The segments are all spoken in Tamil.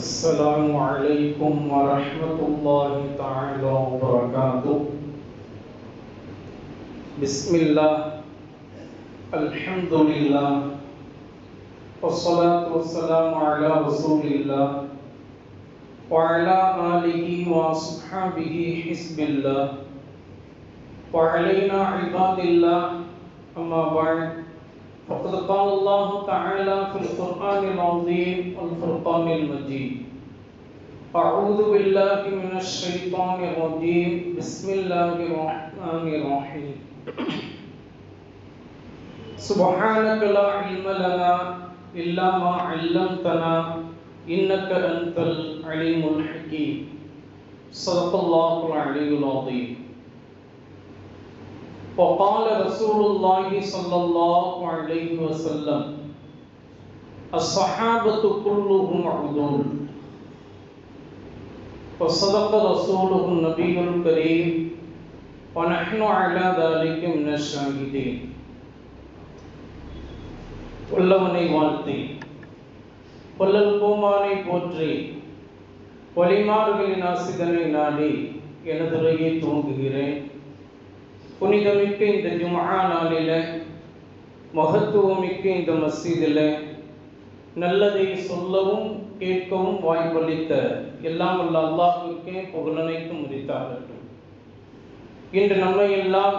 السلام عليكم ورحمة الله تعالى وبركاته. بسم الله الحمد لله والصلاة والسلام على رسول الله وعلى آله وصحبه حزب الله وعلينا عباد الله. أما بعد، فقد قال الله تعالى في القرآن العظيم والفرقان المجيد: أعوذ بالله من الشيطان الرجيم. بسم الله الرحمن الرحيم. سبحانك لا علم لنا إلا ما علمتنا إنك أنت العليم الحكيم. صدق الله العلي العظيم. وقال رسول الله صلى الله عليه وسلم: الصحابة كلهم عدول. وصدق رسوله النبي الكريم ونحن على ذلك من الشاهدين. வல்லவனை வாழ்த்தி வள்ளல் கோமானை போற்றி வழிமார்களின் ஆசிதனை நாடி எனதுரையை துவங்குகிறேன். புனிதமிக்க இந்த ஜும்ஆ நாளில், மகத்துவமிக்க இந்த மஸ்ஜிதில் நல்லதை சொல்லவும் கேட்கவும் வாய்ப்பளித்த எல்லாம் வல்ல அல்லாஹ்வுக்கே புகழனைத்தும் உரித்தாகட்டும். இன்று நம்மை எல்லாம்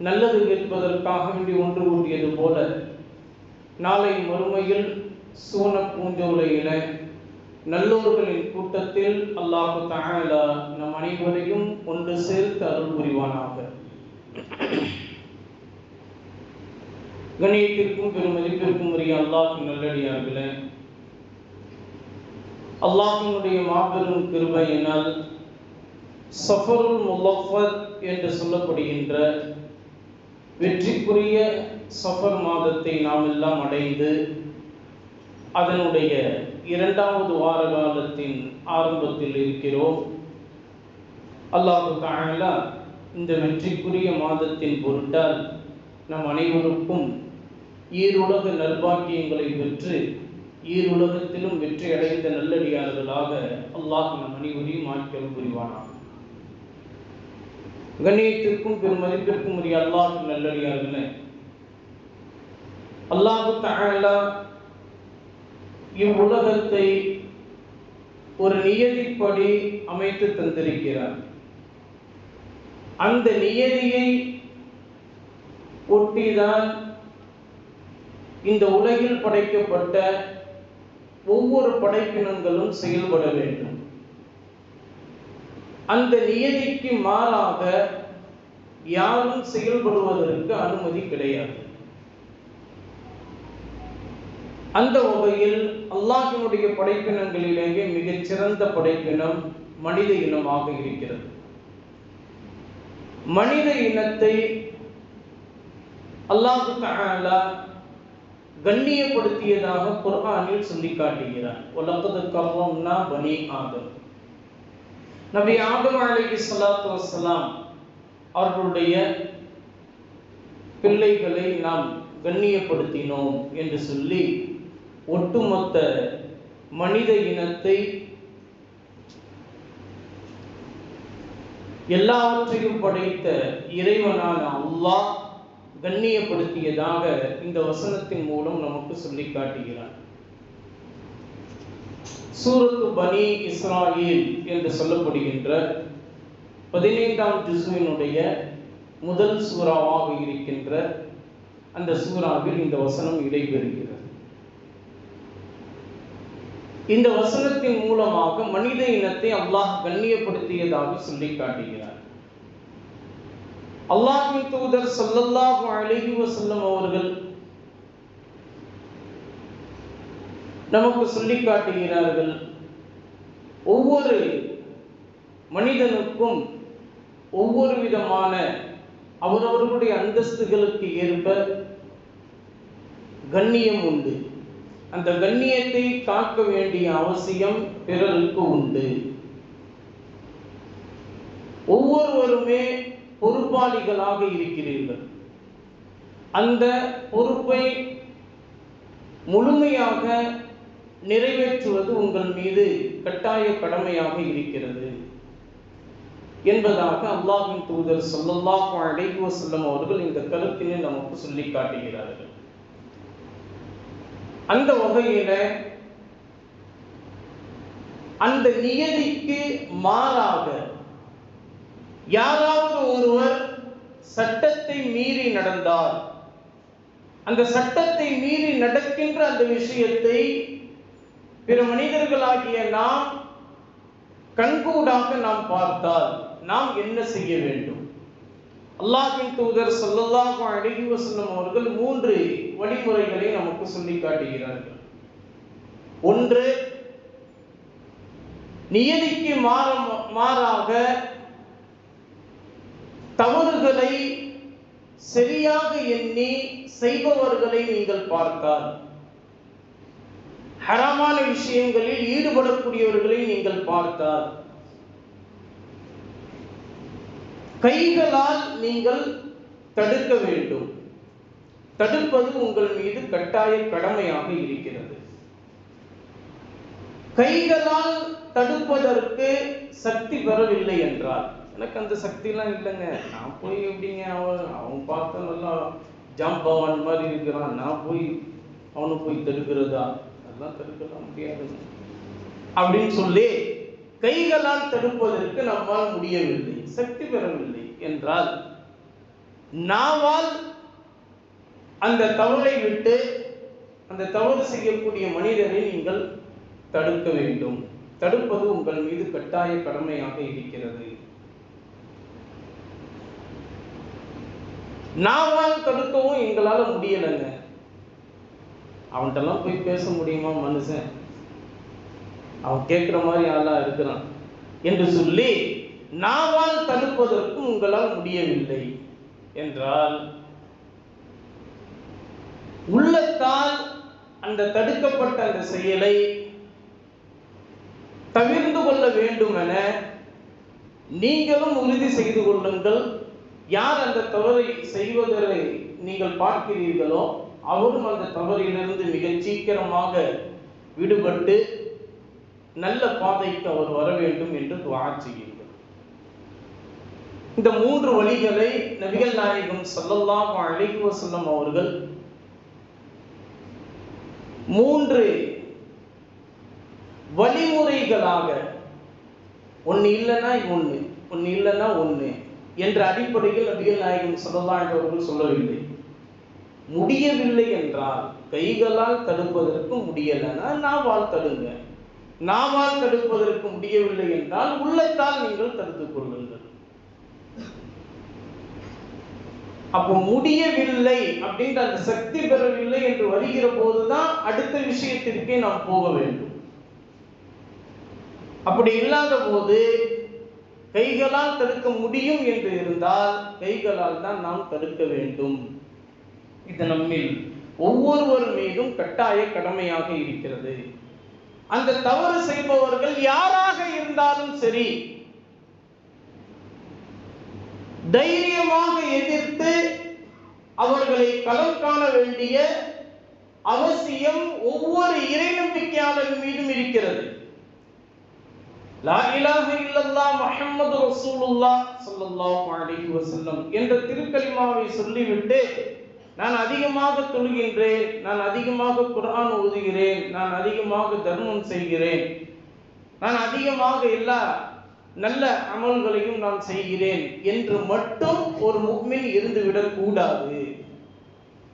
நல்லது கேட்பதற்காக வேண்டி ஒன்று கூட்டியது போல, நாளை மறுமையில் சூன பூஞ்சோலையில நல்லோர்களின் கூட்டத்தில் அல்லாஹு தஆலா நம் அனைவரையும் ஒன்று சேர்த்து அருள் புரிவானாக. கண்ணியத்திற்கும் பெருமதிப்பிற்கும் உரிய அல்லாஹ்வின் நல்லடியார்களே, அல்லாஹ்வினுடைய மாபெரும் கிருபையினால் சஃபருல் முலஃபர் என்று சொல்லப்படுகின்ற வெற்றிக்குரிய சஃபர் மாதத்தை நாம் எல்லாம் அடைந்து அதனுடைய 2வது வார காலத்தின் ஆரம்பத்தில் இருக்கிறோம். அல்லாஹு தஆலா இந்த வெற்றிக்குரிய மாதத்தின் பொருட்டால் நம் அனைவருக்கும் ஈருலக நல்பாக்கியங்களை பெற்று ஈருலகத்திலும் வெற்றி அடைந்த நல்லடியார்களாக அல்லாஹ் நம் அனைவரையும் ஆக்கியல் புரிவானாக. கண்ணியத்திற்கும் பெருமதிப்பிற்கும் உரிய அல்லாஹ் நல்லடியார்களே, அல்லாஹு தஆலா இவ்வுலகத்தை ஒரு நியதிப்படி அமைத்து தந்திருக்கிறார். அந்த நியதியை ஒட்டிதான் இந்த உலகில் படைக்கப்பட்ட ஒவ்வொரு படைப்பினங்களும் செயல்பட வேண்டும். அந்த நியதிக்கு மாறாக யாரும் செயல்படுவதற்கு அனுமதி கிடையாது. அந்த வகையில் அல்லாஹ்வினுடைய படைப்பினங்களிலேயே மிகச்சிறந்த படைப்பினம் மனித இனமாக இருக்கிறது. மனித இனத்தை அல்லாஹ் தஆலா கண்ணியப்படுத்தியதாக குர்ஆனில் சொல்லி காட்டுகிறார். வலக்கத் கர்ரம்னா பனி ஆதம். நபி ஆதம் அலைஹிஸ்ஸலாத்து வஸ்ஸலாம் அவர்களுடைய பிள்ளைகளை நாம் கண்ணியப்படுத்தினோம் என்று சொல்லி ஒட்டுமொத்த மனித இனத்தை எல்லாவற்றையும் படைத்த இறைவனான அல்லாஹ் கண்ணியப்படுத்தியதாக இந்த வசனத்தின் மூலம் நமக்கு சொல்லி காட்டுகிறார். சூரத்து பனி இஸ்ராயில் என்று சொல்லப்படுகின்ற 15ஆம் ஜுஸ்வினுடைய முதல் சூறாவாக இருக்கின்ற அந்த சூறாவில் இந்த வசனம் இடம்பெறுகிறது. இந்த வசனத்தின் மூலமாக மனித இனத்தை அல்லாஹ் கண்ணியப்படுத்தியதாக சொல்லி காட்டுகிறார். அல்லாஹ்வின் தூதர் ஸல்லல்லாஹு அலைஹி வஸல்லம் அவர்கள் நமக்கு சொல்லி காட்டுகிறார்கள், ஒவ்வொரு மனிதனுக்கும் ஒவ்வொரு விதமான அவரவர்களுடைய அந்தஸ்துகளுக்கு ஏற்ப கண்ணியம் உண்டு. அந்த கண்ணியத்தை காக்க வேண்டிய அவசியம் பிறருக்கு உண்டு. ஒவ்வொருவருமே பொறுப்பாளிகளாக இருக்கிறீர்கள். அந்த பொறுப்பை முழுமையாக நிறைவேற்றுவது உங்கள் மீது கட்டாய கடமையாக இருக்கிறது என்பதாக அல்லாஹ்வின் தூதர் ஸல்லல்லாஹு அலைஹி வஸல்லம் அவர்கள் இந்த கருத்தினை நமக்கு சொல்லி காட்டுகிறார்கள். அந்த வகையில அந்த நியதிக்கு மாறாக யாராவது ஒருவர் சட்டத்தை மீறி நடந்தால், அந்த சட்டத்தை மீறி நடக்கின்ற அந்த விஷயத்தை பிற மனிதர்களாகிய நாம் கண்கூடாக நாம் பார்த்தால் நாம் என்ன செய்ய வேண்டும்? அல்லாஹ்வின் தூதர் ஸல்லல்லாஹு அலைஹி வஸல்லம் அவர்கள் 3 வழிமுறைகளை நமக்கு சொல்லி காட்டுகிறார்கள். ஒன்று, நியதிக்கு மாறாக தவறுகளை சரியாக எண்ணி செய்பவர்களை நீங்கள் பார்த்தால், ஹராமான விஷயங்களில் ஈடுபடக்கூடியவர்களை நீங்கள் பார்த்தால், கைகளால் நீங்கள் தடுக்க வேண்டும். தடுப்பது உங்கள் மீது கட்டாய கடமையாக இருக்கிறது. கைகளால் தடுப்பதற்கு சக்தி பெறவில்லை என்றால், எனக்கு அந்த சக்திலாம் இல்லைங்க, நான் போய் எப்படிங்க அவன் பார்த்த நல்லா ஜாம்பவான் மாதிரி இருக்கிறான், நான் போய் அவனை போய் தடுக்கிறதா? அதெல்லாம் தடுக்கலாம் முடியாது அப்படின்னு சொல்லி கைகளால் தடுப்பதற்கு நம்மால் முடியவில்லை, சக்தி பெறவில்லை என்றால், நாவால் அந்த தவறை விட்டு அந்த தவறு செய்யக்கூடிய மனிதரை நீங்கள் தடுக்க வேண்டும். தடுப்பது உங்கள் மீது கட்டாய கடமையாக இருக்கிறது. நாவால் தடுக்கவும் எங்களால முடியலைங்க, அவன்கிட்டலாம் போய் பேச முடியுமா மனுஷன், அவன் கேட்கிற மாதிரி ஆளா இருக்கிறான் என்று சொல்லி நாவால் தடுப்பதற்கும் உங்களால் முடியவில்லை என்றால், உள்ளத்தால் அந்த தடுக்கப்பட்ட அந்த செயலை தவிர்த்து கொள்ள வேண்டும் என நீங்களும் உறுதி செய்து கொள்ளுங்கள். யார் அந்த தவறை செய்வதை நீங்கள் பார்க்கிறீர்களோ அவரும் அந்த தவறிலிருந்து மிக சீக்கிரமாக விடுபட்டு நல்ல பாதைக்கு அவர் வர வேண்டும் என்று துஆ செய்யுங்கள். இந்த 3 வழிகளை நபிகள் நாயகம் ஸல்லல்லாஹு அலைஹி வஸல்லம் அவர்கள் 3 வழிமுறைகளாக, ஒன்று இல்லைன்னா ஒன்று, ஒன்று இல்லைன்னா ஒன்று என்ற அடிப்படையில் நபிகள் நாயகம் ஸல்லல்லாஹு அலைஹி அவர்கள் சொல்லவில்லை. முடியவில்லை என்றால் கைகளால் தடுப்பதற்கு முடியலைன்னா நாவால் தடுங்க. நாவால் தடுப்பதற்கு முடியவில்லை என்றால் உள்ளத்தால் நீங்கள் தடுத்துக் கொள்ளுங்கள். அப்போ முடியவில்லை அப்படின்ற அந்த சக்தி பெறவில்லை என்று வருகிற போதுதான் அடுத்த விஷயத்திற்கே நாம் போக வேண்டும். அப்படி இல்லாத போது கைகளால் தடுக்க முடியும் என்று இருந்தால் கைகளால் தான் நாம் தடுக்க வேண்டும். இது நம்மில் ஒவ்வொருவர் மீதும் கட்டாய கடமையாக இருக்கிறது. அந்த தவறு செய்பவர்கள் யாராக இருந்தாலும் சரி, தைரியமாக எதிர்த்து அவர்களை களம் காண வேண்டிய அவசியம் ஒவ்வொரு இறை நம்பிக்கையாளர் மீதும் இருக்கிறது. லா இலாஹ இல்லல்லாஹ் முஹம்மது ரசூலுல்லாஹ் ஸல்லல்லாஹு அலைஹி வஸல்லம் என்ற திருக்கலிமாவை சொல்லிவிட்டு, நான் அதிகமாக தொழுகின்றேன், நான் அதிகமாக குர்ஆன் ஓதுகிறேன், நான் அதிகமாக தர்மம் செய்கிறேன், நான் அதிகமாக எல்லா நல்ல அமல்களையும் நான் செய்கிறேன் என்று மட்டும் ஒரு முஃமின் இருந்துவிடக் கூடாது.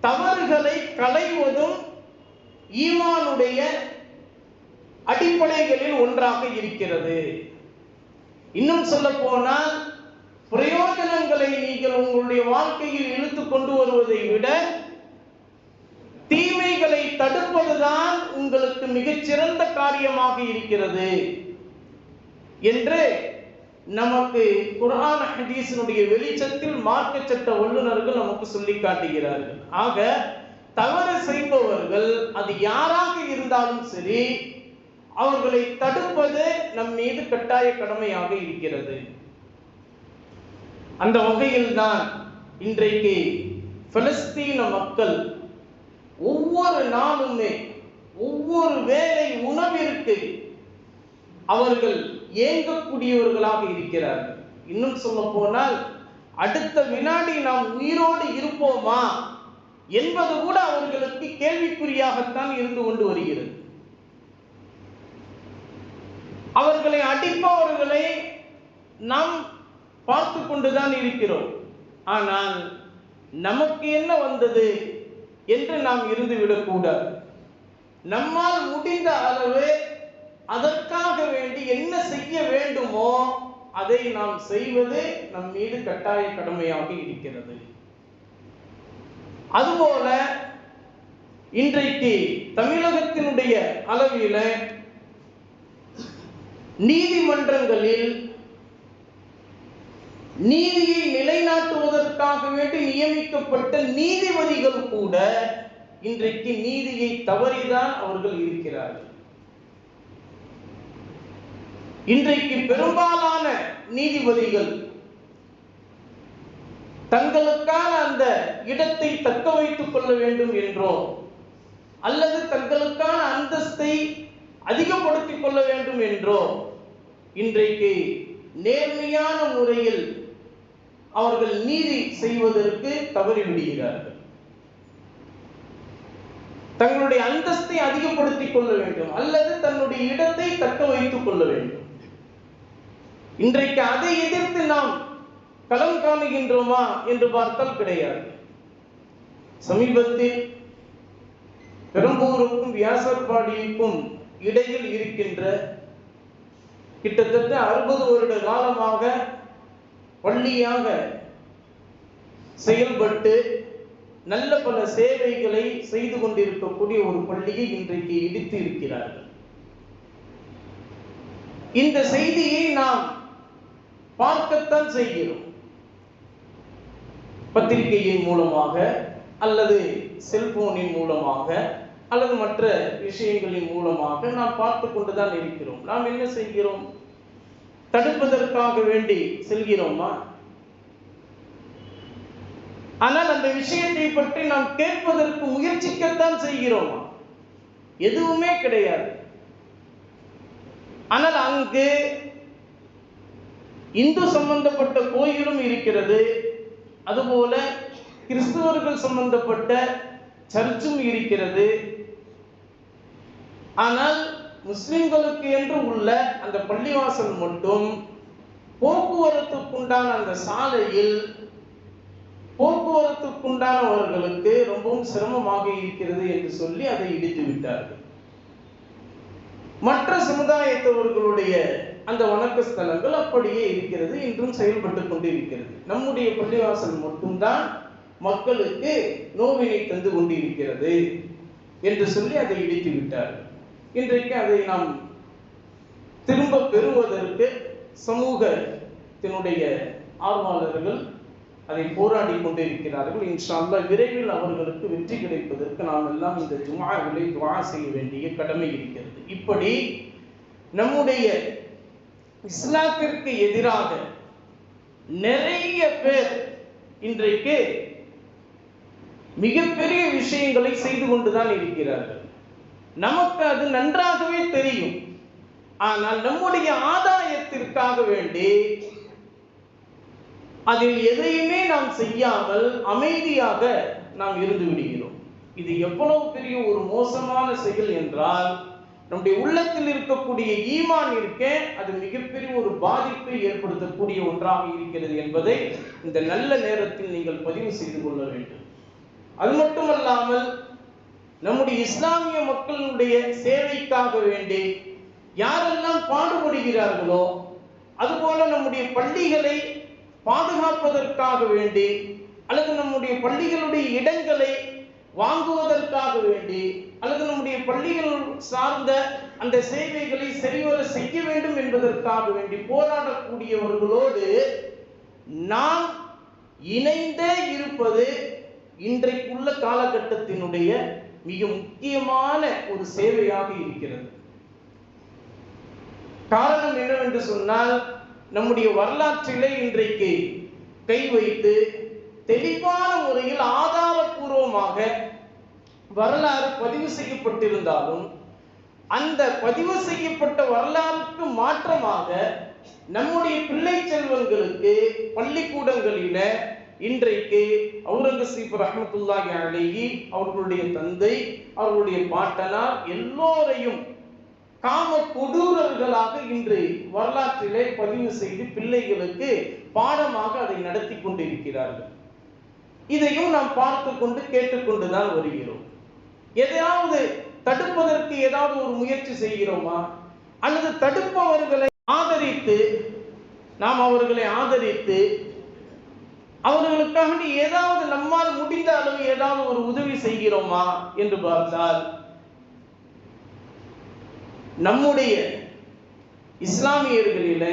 தவறுகளை களைவதும் ஈமானுடைய அடிப்படைகளில் ஒன்றாக இருக்கிறது. இன்னும் சொல்ல போனால், பிரயோஜனங்களை நீங்கள் உங்களுடைய வாழ்க்கையில் இழுத்து கொண்டு வருவதை விட தீமைகளை தடுப்பதுதான் உங்களுக்கு மிகச்சிறந்த காரியமாக இருக்கிறது என்று நமக்கு குர்ஆன் ஹதீஸினுடைய வெளிச்சத்தில் மார்க்க சட்ட வல்லுநர்கள் நமக்கு சொல்லி காட்டுகிறார்கள். ஆக தவறு செய்பவர்கள் அது யாராக இருந்தாலும் சரி, அவர்களை தடுப்பது நம் மீது கட்டாய கடமையாக இருக்கிறது. அந்த வகையில் தான் இன்றைக்கு பலஸ்தீன மக்கள் ஒவ்வொரு நாளுமே ஒவ்வொரு வேளை உணவிற்கு அவர்கள் ஏங்கக்கூடியவர்களாக இருக்கிறார்கள். இன்னும் சொல்ல போனால் அடுத்த வினாடி நாம் உயிரோடு இருப்போமா என்பது கூட அவர்களுக்கு கேள்விக்குறியாகத்தான் இருந்து கொண்டு வருகிறது. அவர்களை அடிப்பவர்களை நாம் பார்த்து கொண்டுதான் இருக்கிறோம். ஆனால் நமக்கு என்ன வந்தது என்று நாம் இருந்துவிடக்கூடாது. நம்மால் முடிந்த அளவு அதற்காக வேண்டி என்ன செய்ய வேண்டுமோ அதை நாம் செய்வது நம் மீது கட்டாய கடமையாக இருக்கிறது. அதுபோல இன்றைக்கு தமிழகத்தினுடைய அளவில் நீதிமன்றங்களில் நீதியை நிலைநாட்டுவதற்காக வேண்டி நியமிக்கப்பட்ட நீதிபதிகள் கூட இன்றைக்கு நீதியை தவறிதான் அவர்கள் இருக்கிறார்கள். இன்றைக்கு பெரும்பாலான நீதிபதிகள் தங்களுக்கான அந்த இடத்தை தக்க வைத்துக் கொள்ள வேண்டும் என்றோ அல்லது தங்களுக்கான அந்தஸ்தை அதிகப்படுத்திக் கொள்ள வேண்டும் என்றோ இன்றைக்கு நேர்மையான முறையில் அவர்கள் நீதி செய்வதற்கு தவறிவிடுகிறார்கள். தங்களுடைய அந்தஸ்தை அதிகப்படுத்திக் கொள்ள வேண்டும் அல்லது தன்னுடைய இடத்தை தக்க வைத்துக் கொள்ள வேண்டும். இன்றைக்கு அதை எதிர்த்து நாம் களம் காணுகின்றோமா என்று பார்த்தால் கிடையாது. சமீபத்தில் பெரம்பூருக்கும் வியாசர்பாடிக்கும் இடையில் இருக்கின்ற கிட்டத்தட்ட 60 வருட காலமாக பள்ளியாக செயல்பட்டு நல்ல பல சேவைகளை செய்து கொண்டிருக்கக்கூடிய ஒரு பள்ளியை இன்றைக்கு இடித்து இருக்கிறார்கள். இந்த செய்தியை நாம் பார்க்கத்தான் செய்கிறோம். பத்திரிகையின் மூலமாக அல்லது செல்போனின் மூலமாக அல்லது மற்ற விஷயங்களின் மூலமாக நாம் பார்த்து கொண்டுதான் இருக்கிறோம். நாம் என்ன செய்கிறோம்? தடுப்பதற்காக வேண்டி செல்கிறோமா? ஆனால் அந்த விஷயத்தை பற்றி நாம் கேட்பதற்கு முயற்சிக்கத்தான் செய்கிறோமா? எதுவுமே கிடையாது. ஆனால் அங்கு இந்து சம்பந்தப்பட்ட கோயிலும் இருக்கிறது, அதுபோல கிறிஸ்துவர்கள் சம்பந்தப்பட்ட சர்ச்சும் இருக்கிறது. ஆனால் முஸ்லிம்களுக்கு என்று உள்ள அந்த பள்ளிவாசல் மட்டும் போக்குவரத்துக்குண்டான அந்த சாலையில் போக்குவரத்துக்குண்டானவர்களுக்கு ரொம்பவும் சிரமமாக இருக்கிறது என்று சொல்லி அதை இடித்து விட்டார்கள். மற்ற சமுதாயத்தவர்களுடைய அந்த வணக்க ஸ்தலங்கள் அப்படியே இருக்கிறது, இன்றும் செயல்பட்டு கொண்டு இருக்கிறது. நம்முடைய பள்ளிவாசல் மட்டும்தான் மக்களுக்கு நோவினை தந்து கொண்டிருக்கிறது என்று சொல்லி அதை இடித்து விட்டார்கள். இன்றைக்கு அதை நாம் திரும்ப பெறுவதற்கு சமூகத்தினுடைய ஆர்வலர்கள் அதை போராடி கொண்டிருக்கிறார்கள். இன்ஷா அல்லாஹ் விரைவில் அவர்களுக்கு வெற்றி கிடைப்பதற்கு நாம் எல்லாம் இந்த ஜும்ஆவிலே துஆ செய்ய வேண்டிய கடமை இருக்கிறது. இப்படி நம்முடைய இஸ்லாத்திற்கு எதிராக நிறைய பேர் இன்றைக்கு மிகப்பெரிய விஷயங்களை செய்து கொண்டுதான் இருக்கிறார்கள். நமக்கு அது நன்றாகவே தெரியும். ஆனால் நம்முடைய ஆதாயத்திற்காக வேண்டி அதில் எதையுமே நாம் செய்யாமல் அமைதியாக நாம் இருந்து விடுகிறோம். இது எவ்வளவு பெரிய ஒரு மோசமான செயல் என்றால், நம்முடைய உள்ளத்தில் இருக்கக்கூடிய ஈமான் இருக்கே, அது மிகப்பெரிய ஒரு பாதிப்பை ஏற்படுத்தக்கூடிய ஒன்றாக இருக்கிறது என்பதை இந்த நல்ல நேரத்தில் நீங்கள் பதிவு செய்து கொள்ள வேண்டும். அது மட்டுமல்லாமல் நம்முடைய இஸ்லாமிய மக்களுடைய சேவைக்காக வேண்டி யாரெல்லாம் பாடுபடுகிறார்களோ, அதுபோல நம்முடைய பள்ளிகளை பாதுகாப்பதற்காக வேண்டி அல்லது நம்முடைய பள்ளிகளுடைய இடங்களை வாங்குவதற்காக வேண்டி அல்லது நம்முடைய பள்ளிகள் சார்ந்த அந்த சேவைகளை சரிவர செய்ய வேண்டும் என்பதற்காக வேண்டி போராடக்கூடியவர்களோடு நாம் இணைந்தே இருப்பது இன்றைக்குள்ள காலகட்டத்தினுடைய மிக முக்கியமான ஒரு சேவையாக இருக்கிறது. காரணம் என்னவென்று சொன்னால், நம்முடைய வரலாற்றிலே இன்றைக்கு கை வைத்து தெளிவான முறையில் ஆதாரபூர்வமாக வரலாறு பதிவு செய்யப்பட்டிருந்தாலும் அந்த பதிவு செய்யப்பட்ட வரலாறுக்கு மாற்றமாக நம்முடைய பிள்ளை செல்வங்களுக்கு பள்ளிக்கூடங்களில இன்றைக்கு அவுரங்கசீப் ரஹ்மத்துல்லாஹி அலைஹி அவர்களுடைய தந்தை, அவர்களுடைய பாட்டனார் எல்லோரையும் காம கொடூரர்களாக இன்று வரலாற்றிலே பதிவு செய்து பிள்ளைகளுக்கு பாடமாக அதை நடத்தி கொண்டிருக்கிறார்கள். இதையும் நாம் பார்த்து கொண்டு கேட்டுக்கொண்டுதான் வருகிறோம். எதையாவது தடுப்பதற்கு ஏதாவது ஒரு முயற்சி செய்கிறோமா? அல்லது தடுப்பவர்களை ஆதரித்து நாம் அவர்களை ஆதரித்து அவர்களுக்காக ஏதாவது நம்மால் முடிந்த அளவு ஏதாவது ஒரு உதவி செய்கிறோமா என்று பார்த்தால் நம்முடைய இஸ்லாமியர்களில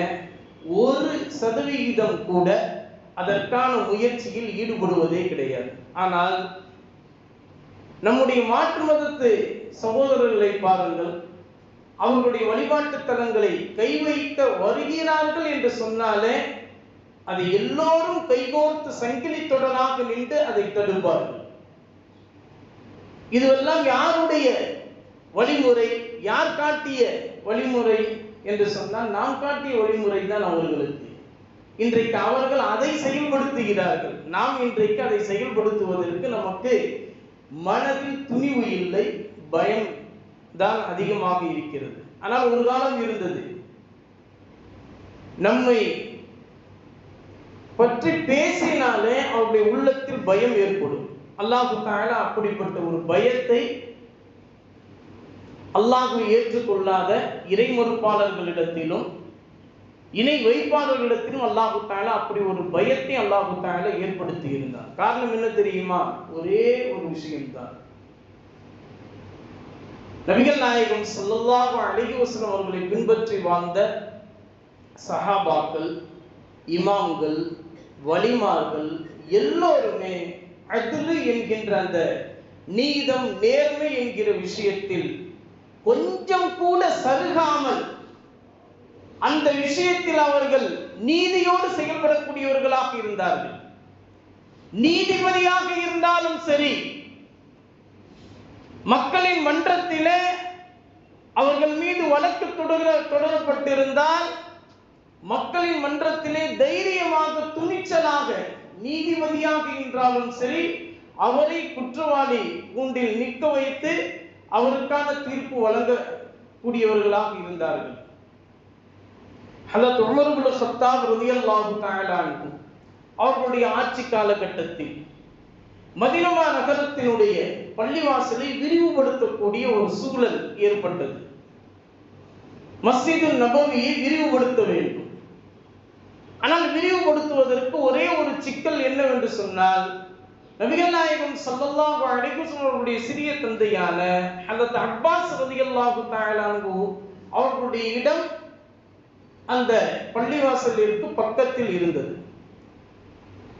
1% கூட அதற்கான முயற்சியில் ஈடுபடுவதே கிடையாது. ஆனால் நம்முடைய மாற்று மதத்து சகோதரர்களை பாருங்கள், அவர்களுடைய வழிபாட்டு தலங்களை கை வைக்க வருகிறார்கள் என்று சொன்னாலே அதை எல்லோரும் கைகோர்த்து சங்கிலி தொடராக நின்று அதை தடுப்பார்கள். இதுவெல்லாம் யாருடைய வழிமுறை? யார் காட்டிய வழிமுறை என்று சொன்னால் நாம் காட்டிய வழிமுறை தான் அவர்களுக்கு. இன்றைக்கு அவர்கள் அதை செயல்படுத்துகிறார்கள். நாம் இன்றைக்கு அதை செயல்படுத்துவதற்கு நமக்கு மனதில் துணிவு இல்லை, பயம் தான் அதிகமாக இருக்கிறது. ஆனால் ஒரு காலம் இருந்தது, நம்மை பற்றி பேசினாலே அவருடைய உள்ளத்தில் பயம் ஏற்படும். அல்லாஹ் தஆலா அப்படிப்பட்ட ஒரு பயத்தை அல்லாஹ்வை ஏற்றுக்கொள்ளாத இறை மறுப்பாளர்களிடத்திலும் இணை வைப்பாளர்களிடத்திலும் அல்லாஹ் தஆலா அப்படி ஒரு பயத்தை அல்லாஹ் தஆலா ஏற்படுத்தி இருந்தார். காரணம் என்ன தெரியுமா? ஒரே ஒரு விஷயம்தான். நபிகள் நாயகம் ஸல்லல்லாஹு அலைஹி வஸல்லம் அவர்களை பின்பற்றி வாழ்ந்த சஹாபாக்கள், இமாம்கள், வலிமார்கள் எல்லோருமே அத்லு என்கின்ற அந்த நீதம், நேர்மை என்கிற விஷயத்தில் கொஞ்சம் கூட சருகாமல் அந்த விஷயத்தில் அவர்கள் நீதியோடு செயல்படக்கூடியவர்களாக இருந்தார்கள். நீதிபதியாக இருந்தாலும் சரி, மக்களின் மன்றத்திலே அவர்கள் மீது வழக்கு தொடரப்பட்டிருந்தால் மக்களின் மன்றத்திலே தைரியமாக துணிச்சலாக நீதிபதியாக என்றாலும் சரி அவரை குற்றவாளி கூண்டில் நிற்க வைத்து அவருக்கான தீர்ப்பு வழங்கக்கூடியவர்களாக இருந்தார்கள். ஹஜ்ரத் உமர் இப்னு கத்தாப் ரலியல்லாஹு தஆலா அன்ஹு அவர்களுடைய ஆட்சி காலகட்டத்தில் மதீனா நகரத்தினுடைய பள்ளிவாசலை விரிவுபடுத்தக்கூடிய ஒரு சூழல் ஏற்பட்டது. மஸ்ஜிது நபவியை விரிவுபடுத்த வேண்டும். ஆனால் விரிவுபடுத்துவதற்கு ஒரே ஒரு சிக்கல் என்னவென்று சொன்னால், நபிகள் நாயகம் ஸல்லல்லாஹு அலைஹி வஸல்லம் அவருடைய சிறிய தந்தையான ஹஜ்ரத் அப்பாஸ் ரலியல்லாஹு தஆலா அன்ஹு அவர்களுடைய இடம் அந்த பள்ளிவாசலிற்கு பக்கத்தில் இருந்தது.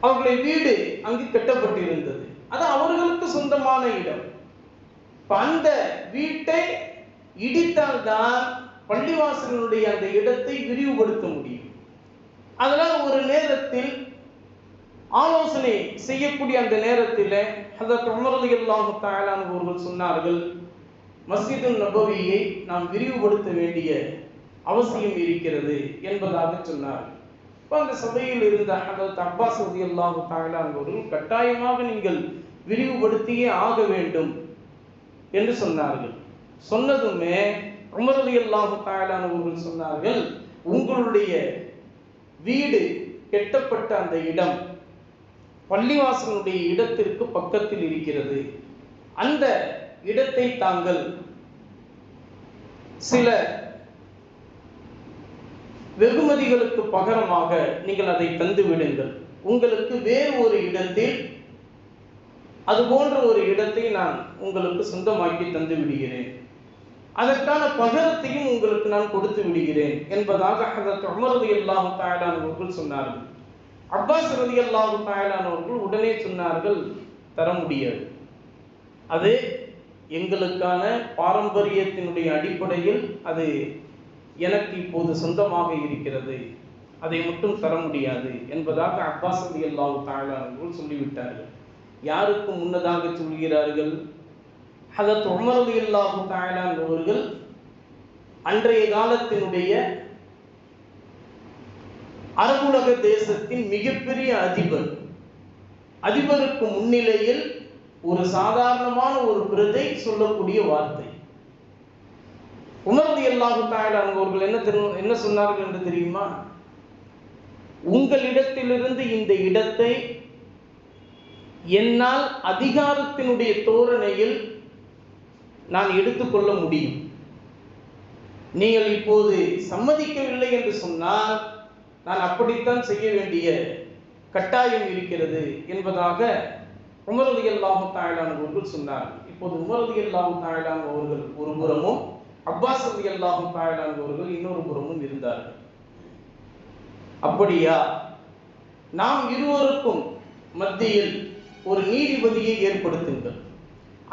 அவர்களுடைய வீடு அங்கு கட்டப்பட்டிருந்தது. அது அவர்களுக்கு சொந்தமான இடம். அந்த வீட்டை இடித்தால்தான் பள்ளிவாசலினுடைய அந்த இடத்தை விரிவுபடுத்த முடியும். அதனால் ஒரு நேரத்தில் ஆலோசனை செய்யக்கூடிய அந்த நேரத்தில் ஹஜ்ரத் உமர் ரலியல்லாஹு தஆலா அவர்கள் சொன்னார்கள், மஸ்ஜிது நபவியை நாம் விரிவுபடுத்த வேண்டிய அவசியம் இருக்கிறது என்பதாக சொன்னார்கள். அந்த சபையில் இருந்த ஹஜ்ரத் அப்பாஸ் ரலியல்லாஹு தஆலா அவர்கள் கட்டாயமாக நீங்கள் விரிவுபடுத்தியே ஆக வேண்டும் என்று சொன்னார்கள். சொன்னதுமே உமர் ரலியல்லாஹு தஆலா அவர்கள் சொன்னார்கள், உங்களுடைய வீடு கெட்டப்பட்ட அந்த இடம் பள்ளிவாசலுடைய இடத்திற்கு பக்கத்தில் இருக்கிறது. அந்த இடத்தை தாங்கள் சில வெகுமதிகளுக்கு பகரமாக நீங்கள் அதை தந்து விடுங்கள். உங்களுக்கு வேறு ஒரு இடத்தில் அது போன்ற ஒரு இடத்தை நான் உங்களுக்கு சொந்தமாக்கி தந்து விடுகிறேன். அதற்கான பகரத்தையும் உங்களுக்கு நான் கொடுத்து விடுகிறேன் என்பதாக ஹஜ்ரத் உமர் ரலியல்லாஹு தஆலா அவர்கள் சொன்னார்கள். அப்பாஸ் ரலியல்லாஹு தஆலா அவர்கள் உடனே சொன்னார்கள், தர முடியாது. அது எங்களுக்கான பாரம்பரியத்தினுடைய அடிப்படையில் அது எனக்கு இப்போது சொந்தமாக இருக்கிறது, அதை மட்டும் தர முடியாது என்பதாக அப்பாஸ் ரலியல்லாஹு தஆலா அவர்கள் சொல்லிவிட்டார்கள். யாருக்கு முன்னதாக சொல்கிறார்கள்? ஹதரத் உமர் ரலியல்லாஹு தஆலா அவர்கள் அன்றைய காலத்தினுடைய அரபுலக தேசத்தின் மிகப்பெரிய அதிபருக்கு முன்னிலையில் ஒரு சாதாரணமான ஒரு பிரஜை சொல்லக்கூடிய வார்த்தை. உமர் ரலியல்லாஹு தஆலா அவர்கள் என்ன சொன்னார்கள் என்று தெரியுமா? உங்களிடத்திலிருந்து இந்த இடத்தை என்னால் அதிகாரத்தினுடைய தோரணையில் நான் எடுத்துக்கொள்ள முடியும். நீங்கள் இப்போது சம்மதிக்கவில்லை என்று சொன்னால் நான் அப்படித்தான் செய்ய வேண்டிய கட்டாயம் இருக்கிறது என்பதாக உமர் ரலியல்லாஹு தஆலா அவர்கள் சொன்னார். இப்போது உமர் ரலியல்லாஹு தஆலா அவர்கள் ஒரு புறமும் அப்பாஸ் ரலியல்லாஹு தஆலா அவர்கள் இன்னொரு புறமும் இருந்தார்கள். அப்படியா, நாம் இருவருக்கும் மத்தியில் ஒரு நீதிபதியை ஏற்படுத்துங்கள்,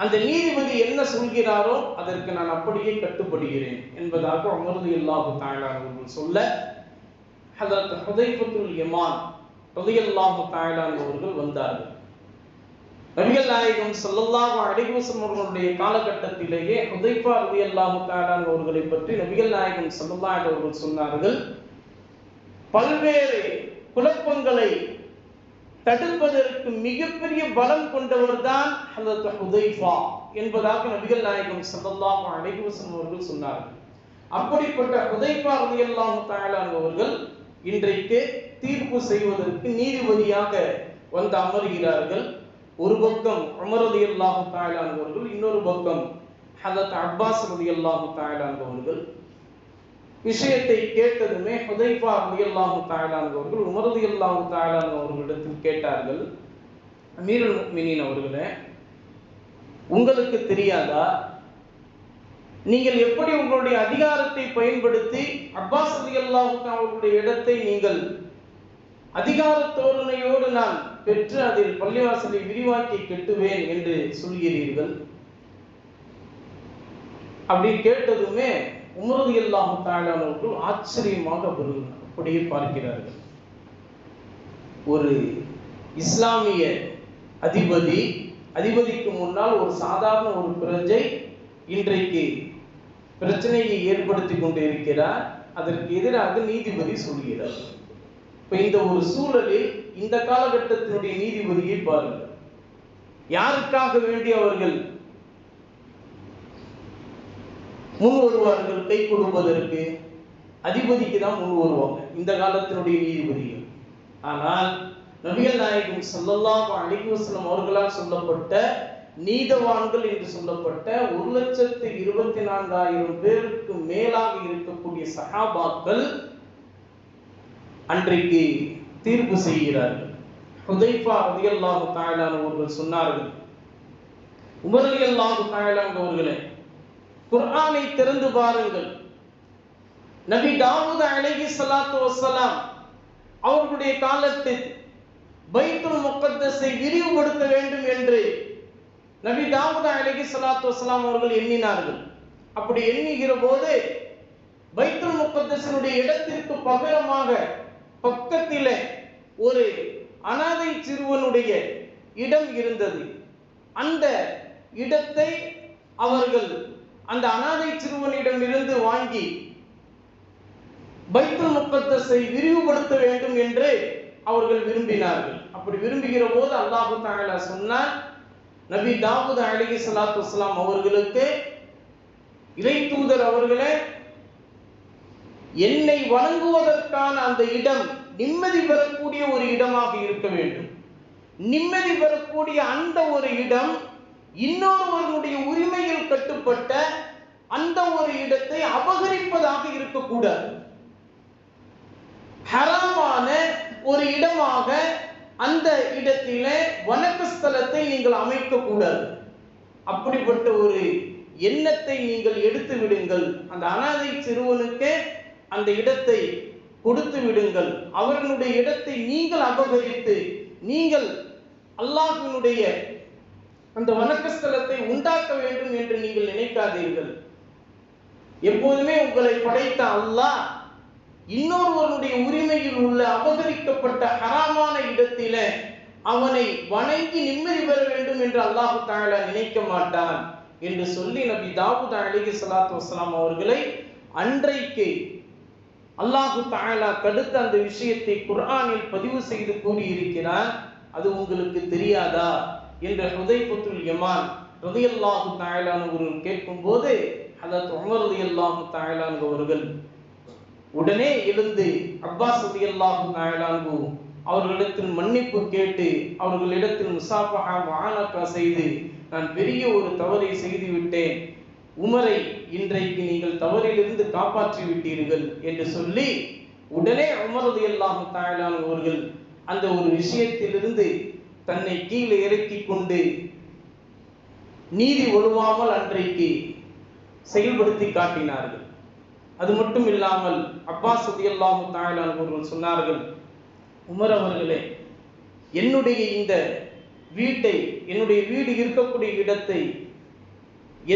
அந்த நீதிபதி என்ன சொல்கிறாரோ அதற்கு நான் அப்படியே கட்டுப்படுகிறேன் என்பதாக உமர் ரலியல்லாஹு தஆலா அவர்கள் சொல்ல, ஹஜ்ரத் ஹுதைஃபத்துல் யமான் ரலியல்லாஹு தஆலா அவர்கள் வந்தார்கள். நபிகள் நாயகம் ஸல்லல்லாஹு அலைஹி வஸல்லம் அவர்களுடைய காலகட்டத்திலேயே ஹுதைஃபா ரலியல்லாஹு தஆலா அவர்களை பற்றி நபிகள் நாயகம் ஸல்லல்லாஹு அலைஹி அவர்கள் சொன்னார்கள், பல்வேறு குழப்பங்களை தடுப்பதற்கு மிகப்பெரிய பலம் கொண்டவர் தான் ஹஜ்ரத் ஹுதைஃபா என்பதாக நபிகள் நாயகம் ஸல்லல்லாஹு அலைஹி வஸல்லம் அவர்கள் சொன்னார்கள். அப்படிப்பட்ட ஹுதைஃபா ரலியல்லாஹு தஆலா அவர்கள் இன்றைக்கு தீர்ப்பு செய்வதற்கு நீதிபதியாக வந்து அமர்கிறார்கள். ஒரு பக்கம் உமர் ரலியல்லாஹு தஆலா அவர்கள், இன்னொரு பக்கம் ஹஜ்ரத் அப்பாஸ் ரலியல்லாஹு தஆலா அவர்கள். விஷயத்தை கேட்டதுமே ஹுதைஃபா ரலியல்லாஹு தஆலா அவர்கள் உமர் ரலியல்லாஹு தஆலா அவர்களிடத்தில் கேட்டார்கள், அமீருல் முஃமினீன் அவர்களே, உங்களுக்கு தெரியாதா, நீங்கள் எப்படி உங்களுடைய அதிகாரத்தை பயன்படுத்தி அப்பாஸ் ரலியல்லாஹு அவர்களுடைய இடத்தை நீங்கள் அதிகார தோரணையோடு நான் பெற்று அதில் பள்ளிவாசலை விரிவாக்கி கட்டுவேன் என்று சொல்கிறீர்கள்? அப்படி கேட்டதுமே உமர் ரலியல்லாஹு தஆலா அவர்கள் ஆச்சரியமாக அப்படியே பார்க்கிறார்கள். ஒரு இஸ்லாமிய அதிபதிக்கு முன்னால் ஒரு சாதாரண ஒரு பிரஜை இன்றைக்கு பிரச்சனையை ஏற்படுத்தி கொண்டு இருக்கிறார். அதற்கு எதிராக நீதிபதி சொல்கிறார். இப்ப இந்த ஒரு சூழலில் இந்த காலகட்டத்தினுடைய நீதிபதியை பாருங்கள், யாருக்காக வேண்டி அவர்கள் முன் வருவார்கள்? கை கொடுப்பதற்கு அதிபதிக்கு தான் முன் வருவாங்க இந்த காலத்தினுடைய நீதிபதிகள். ஆனால் நபிகள் நாயகம் ஸல்லல்லாஹு அலைஹி வஸல்லம் அவர்களால் சொல்லப்பட்ட நீதவான்கள் என்று சொல்லப்பட்ட 1,24,000 பேருக்கு மேலாக இருக்கக்கூடிய சஹாபாக்கள் அன்றைக்கு தீர்ப்பு செய்கிறார்கள். ஹுதைஃபா ரலியல்லாஹு தஆலா அவர்கள் சொன்னார்கள், உமர் ரலியல்லாஹு தஆலா அவர்களே, குர்ஆனை திறந்து பாருங்கள். நபி தாவூத் அலைஹிஸ்ஸலாத்து வஸ்ஸலாம் அவர்களுடைய காலத்தில் பைத்துல் முகத்தஸை விரிவுபடுத்த வேண்டும் என்று நபி தாவூத் அலைஹிஸ்ஸலாத்து வஸ்ஸலாம் அவர்கள் எண்ணினார்கள். அப்படி எண்ணுகிற போது பைத்துல் முகத்தஸினுடைய இடத்திற்கு பகரமாக பக்கத்திலே ஒரு அனாதை சிறுவனுடைய இடம் இருந்தது. அந்த இடத்தை அவர்கள் அந்த அனாதை சிறுவனிடம் இருந்து வாங்கி பைத்துல் முகத்தஸை விரிவுபடுத்த வேண்டும் என்று அவர்கள் விரும்பினார்கள். அப்படி விரும்புகிற போது அல்லாஹ் தஆலா சொன்னார், நபி தாவூத் அலைஹிஸ்ஸலாத்து வஸ்ஸலாம் அவர்களுக்கு, இறை தூதர் அவர்களே, என்னை வணங்குவதற்கான அந்த இடம் நிம்மதி பெறக்கூடிய ஒரு இடமாக இருக்க வேண்டும். நிம்மதி பெறக்கூடிய அந்த ஒரு இடம் இன்னொருவருடைய உரிமையில் கட்டுப்பட்ட அந்த ஒரு இடத்தை அபகரிப்பதாக இருக்கக்கூடாது. ஹராமான ஒரு இடமாக அந்த இடத்திலே வணக்க ஸ்தலத்தை நீங்கள் அமைக்க கூடாது. அப்படிப்பட்ட ஒரு எண்ணத்தை நீங்கள் எடுத்து விடுங்கள். அந்த அனாதை சிறுவனுக்கு அந்த இடத்தை கொடுத்து விடுங்கள். அவர்களுடைய இடத்தை நீங்கள் அபகரித்து நீங்கள் அல்லாஹ்வினுடைய அந்த வணக்க ஸ்தலத்தை உண்டாக்க வேண்டும் என்று நீங்கள் நினைக்காதீர்கள். எப்போதுமே உங்களை படைத்த அல்லாஹ் இன்னொருவருடைய உரிமையில் உள்ள அபகரிக்கப்பட்ட ஹராமான இடத்திலே அவனை வணங்கி நிம்மதி பெற வேண்டும் என்று அல்லாஹ் தஆலா நினைக்க மாட்டான். என்று சொல்லி நபி தாவூத் அலைஹிஸ்ஸலாத்து வஸ்ஸலாம் அவர்களை அன்றைக்கு அல்லாஹு தஆலா கடுத்த அந்த விஷயத்தை குர்ஆனில் பதிவு செய்து கூறியிருக்கிறார். அது உங்களுக்கு தெரியாதா என்று ஹுதைஃபத்துல் யமான் ரலியல்லாஹு தஆலா அவர்கள் கேட்கும்போது ஹதரத் உமர் ரலியல்லாஹு தஆலா அவர்கள் உடனே எழுந்து அப்பாஸ் ரலியல்லாஹு தஆலா அவர்களிடத்தில் மன்னிப்பு கேட்டு அவர்களிடத்தில் முசாஃபஹா முஆனகா செய்து, நான் பெரிய ஒரு தவறை செய்து விட்டேன், உமரை இன்றைக்கு நீங்கள் தவறிலிருந்து காப்பாற்றி விட்டீர்கள் என்று சொல்லி உடனே உமர் ரலியல்லாஹு தஆலா அவர்கள் அந்த ஒரு விஷயத்திலிருந்து தன்னை கீழே இறக்கி கொண்டு நீதி ஒழுவாமல் அன்றைக்கு செயல்படுத்தி காட்டினார்கள். அது மட்டும் இல்லாமல் அப்பாஸ் ரலியல்லாஹு தஆலா அவர்கள் சொன்னார்கள், உமர் அவர்களே, என்னுடைய இந்த வீட்டை, என்னுடைய வீடு இருக்கக்கூடிய இடத்தை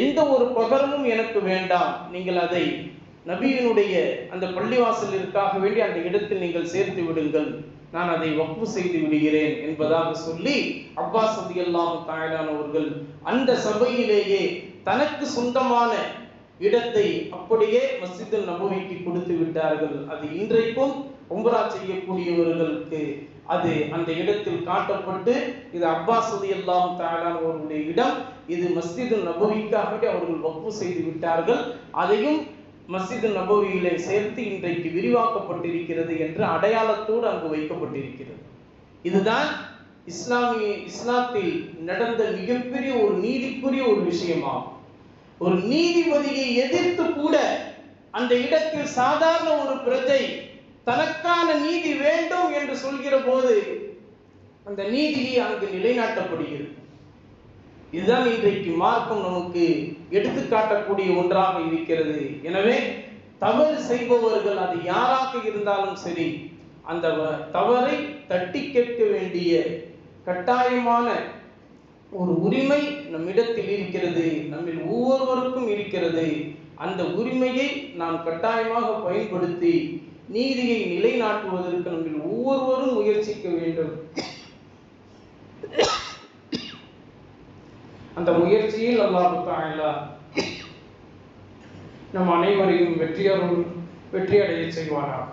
எந்த ஒரு பகரமும் எனக்கு வேண்டாம், நீங்கள் அதை நபியினுடைய அந்த பள்ளிவாசலிற்காக வேண்டி அந்த இடத்தில் நீங்கள் சேர்த்து விடுங்கள், நான் அதை வக்ஃப் செய்து விடுகிறேன் என்பதாக சொல்லி அப்பாஸ் ரலியல்லாஹு தஆலா அவர்கள் அந்த சபையிலேயே தனக்கு சொந்தமான இடத்தை அப்படியே மஸ்ஜித் நபவிக்கு கொடுத்து விட்டார்கள். அது இன்றைக்கும் உம்ரா செய்யக்கூடியவர்களுக்கு அது அந்த இடத்தில் காட்டப்பட்டு, இது அப்பாஸ் ரலியல்லாஹு தஆலா அவர்களுடைய இடம், இது மஸ்ஜித் நபவிக்காக அவர்கள் வக்ஃப் செய்து விட்டார்கள், அதையும் மஸ்ஜித் நபவியிலே சேர்த்து இன்றைக்கு விரிவாக்கப்பட்டிருக்கிறது என்ற அடையாளத்தோடு அங்கு வைக்கப்பட்டிருக்கிறது. இதுதான் இஸ்லாத்தில் நடந்த மிகப்பெரிய ஒரு நீதிக்குரிய ஒரு விஷயமாகும். ஒரு நீதிபதியை எதிர்த்து கூட அந்த இடத்தில் சாதாரண ஒரு பிரஜை தனக்கான நீதி வேண்டும் என்று சொல்கிற போது அந்த நீதியை அங்கு நிலைநாட்டப்படுகிறது. இதுதான் இன்றைக்கு மார்க்கம் நமக்கு எடுத்து காட்டக்கூடிய ஒன்றாக இருக்கிறது. எனவே தவறு செய்பவர்கள் அது யாராக இருந்தாலும் சரி, அந்த தவறை தட்டி கேட்க வேண்டிய கட்டாயமான ஒரு உரிமை நம்மிடத்தில் இருக்கிறது, நம்மில் ஒவ்வொருவருக்கும் இருக்கிறது. அந்த உரிமையை நாம் கட்டாயமாக பயன்படுத்தி நீதியை நிலைநாட்டுவதற்கு நம்மில் ஒவ்வொருவரும் முயற்சிக்க வேண்டும். அந்த முயற்சியில் அல்லாஹ் தஆலா நம் அனைவரையும் வெற்றியடைய செய்வானாக.